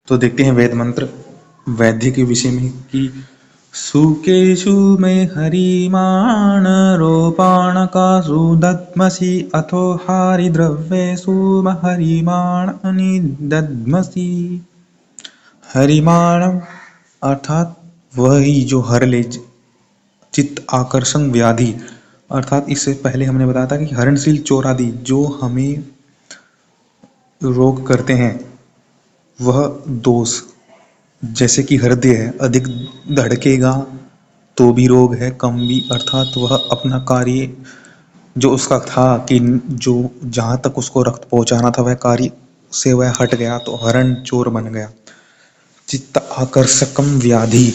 तो देखते हैं वेद मंत्र वैद्य के विषय में कि सुकेषु में हरिमाण रोपाणकासु दद्मसि अथो हरिद्रव्येषु हरिमाणनि दद्मसि। हरिमाण अर्थात वही जो हर ले चित्त आकर्षण व्याधि, अर्थात इससे पहले हमने बताया था कि हरणशील चोरादि जो हमें रोग करते हैं वह दोष, जैसे कि हृदय है, अधिक धड़केगा तो भी रोग है, कम भी, अर्थात वह अपना कार्य जो उसका था कि जो जहाँ तक उसको रक्त पहुँचाना था वह कार्य से वह हट गया तो हरण चोर बन गया। चित्त आकर्षकम व्याधि,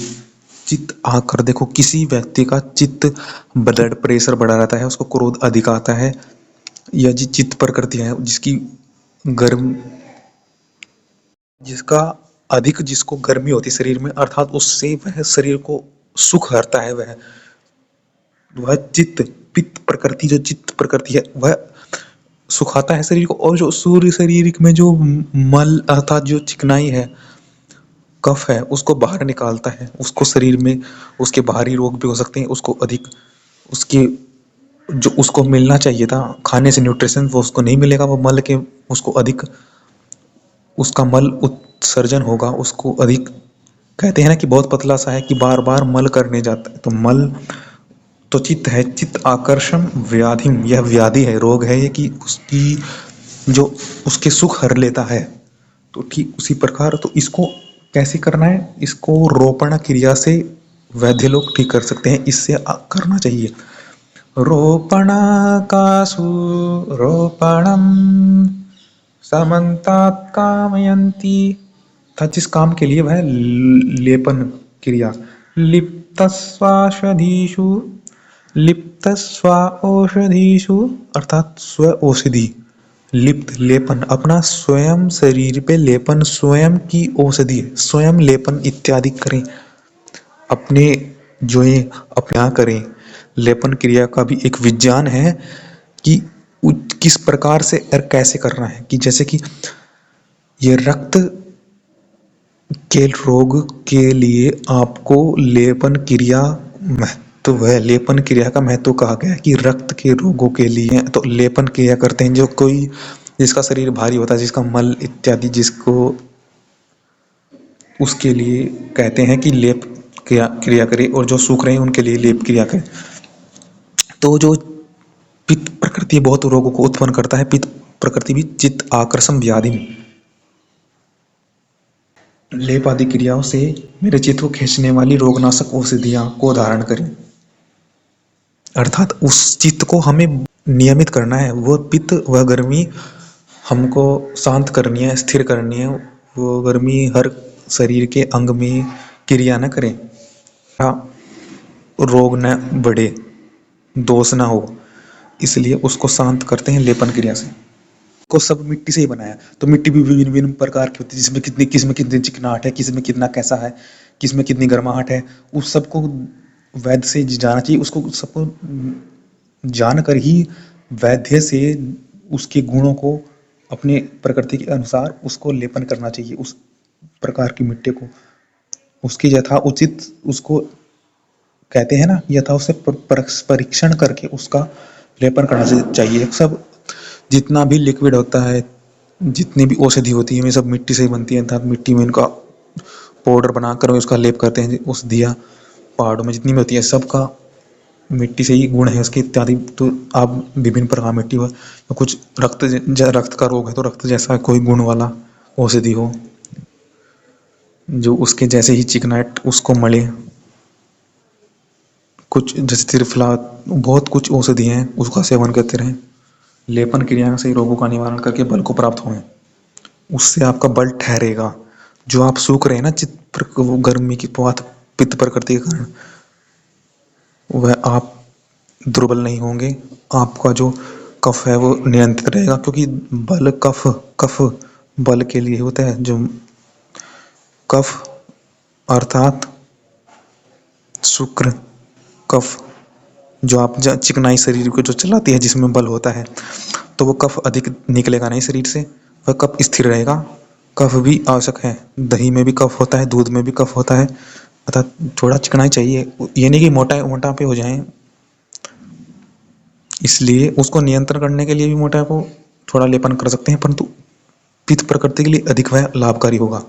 चित्त आकर देखो किसी व्यक्ति का चित्त ब्लड प्रेशर बढ़ा रहता है, उसको क्रोध अधिक आता है, यह जी चित्त प्रकृति है जिसकी गर्म जिसका अधिक जिसको गर्मी होती है शरीर में, अर्थात उससे वह शरीर को सुख हरता है, वह चित्त पित्त प्रकृति जो चित्त प्रकृति है वह सुखाता है शरीर को। और जो सूर्य शरीर में जो मल अर्थात जो चिकनाई है कफ है उसको बाहर निकालता है, उसको शरीर में उसके बाहरी रोग भी हो सकते हैं, उसको अधिक उसके जो उसको मिलना चाहिए था खाने से न्यूट्रिशन वो उसको नहीं मिलेगा, वो मल के उसको अधिक उसका मल उत्सर्जन होगा, उसको अधिक कहते हैं ना कि बहुत पतला सा है कि बार बार मल करने जाता है, तो मल तो चित्त है, चित्त आकर्षण व्याधि, यह व्याधि है, रोग है ये कि उसकी जो उसके सुख हर लेता है। तो ठीक उसी प्रकार तो इसको कैसे करना है, इसको रोपण क्रिया से वैद्य लोग ठीक कर सकते हैं, इससे करना चाहिए रोपणाकासु रोपणम समन्तात् कामयन्ति, था जिस काम के लिए वह लेपन क्रिया लिप्तस्वाषधीषु लिप्तस्वाओषधीषु अर्थात स्व औषधि, लिप्त लेपन अपना स्वयं शरीर पे लेपन, स्वयं की औषधि स्वयं लेपन इत्यादि करें, अपने जो ये अपना करें। लेपन क्रिया का भी एक विज्ञान है कि किस प्रकार से और कैसे करना है, कि जैसे कि ये रक्त के रोग के लिए आपको लेपन क्रिया महत्व है, लेपन क्रिया का महत्व कहा गया है कि रक्त के रोगों के लिए तो लेपन क्रिया करते हैं, जो कोई जिसका शरीर भारी होता है, जिसका मल इत्यादि जिसको उसके लिए कहते हैं कि लेप क्रिया करें, और जो सूख रहे हैं उनके लिए लेप क्रिया करें। तो जो पित्त प्रकृति बहुत रोगों को उत्पन्न करता है, पित्त प्रकृति भी चित्त आकर्षण व्याधि में लेप आदि क्रियाओं से मेरे चित्त को खींचने वाली रोगनाशक औषधियों को धारण करें, अर्थात उस चित्त को हमें नियमित करना है, वह पित्त वह गर्मी हमको शांत करनी है, स्थिर करनी है, वो गर्मी हर शरीर के अंग में क्रिया न करे, रोग न बढ़े, दोष ना हो, इसलिए उसको शांत करते हैं लेपन क्रिया से। को सब मिट्टी से ही बनाया, तो मिट्टी भी विभिन्न विभिन्न प्रकार की होती है, जिसमें कितनी किसमें कितनी चिकनाहट है, किसमें कितना कैसा है, किसमें कितनी गर्माहट है, उस सबको वैद्य से जाना चाहिए, उसको सबको जानकर ही वैद्य से उसके गुणों को अपने प्रकृति के अनुसार उसको लेपन करना चाहिए, उस प्रकार की मिट्टी को उसकी यथा उचित उसको कहते हैं ना यथा उसे परीक्षण करके उसका लेपन करना चाहिए। सब जितना भी लिक्विड होता है, जितनी भी औषधि होती है वे सब मिट्टी से ही बनती है, अर्थात मिट्टी में इनका पाउडर बनाकर उसका लेप करते हैं, औषधियाँ पहाड़ों में जितनी भी होती है सबका मिट्टी से ही गुण है उसके इत्यादि। तो आप विभिन्न प्रकार मिट्टी हो, तो कुछ रक्त का रोग है तो रक्त जैसा कोई गुण वाला औषधि हो जो उसके जैसे ही चिकनाइट उसको मले, कुछ जैसे त्रिफला, बहुत कुछ औषधि हैं उसका सेवन करते रहें, लेपन क्रिया से रोगों का निवारण करके बल को प्राप्त हों, उससे आपका बल ठहरेगा। जो आप सूख रहे हैं ना चित्त गर्मी की पित्त प्रकृति के कारण, वह आप दुर्बल नहीं होंगे, आपका जो कफ है वो नियंत्रित रहेगा, क्योंकि बल कफ बल के लिए होता है, जो कफ अर्थात शुक्र कफ जो आप चिकनाई शरीर को जो चलाती है जिसमें बल होता है, तो वो कफ अधिक निकलेगा नहीं शरीर से, वह कफ स्थिर रहेगा, कफ भी आवश्यक है। दही में भी कफ होता है, दूध में भी कफ होता है, अतः थोड़ा चिकनाई चाहिए। ये नहीं कि मोटापे हो जाएं, इसलिए उसको नियंत्रण करने के लिए भी मोटा को थोड़ा लेपन कर सकते हैं, परंतु पित्त प्रकृति के लिए अधिक वह लाभकारी होगा।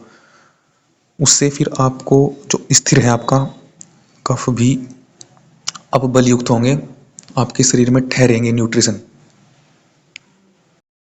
उससे फिर आपको जो स्थिर है आपका कफ भी अब बलयुक्त होंगे, आपके शरीर में ठहरेंगे न्यूट्रिशन।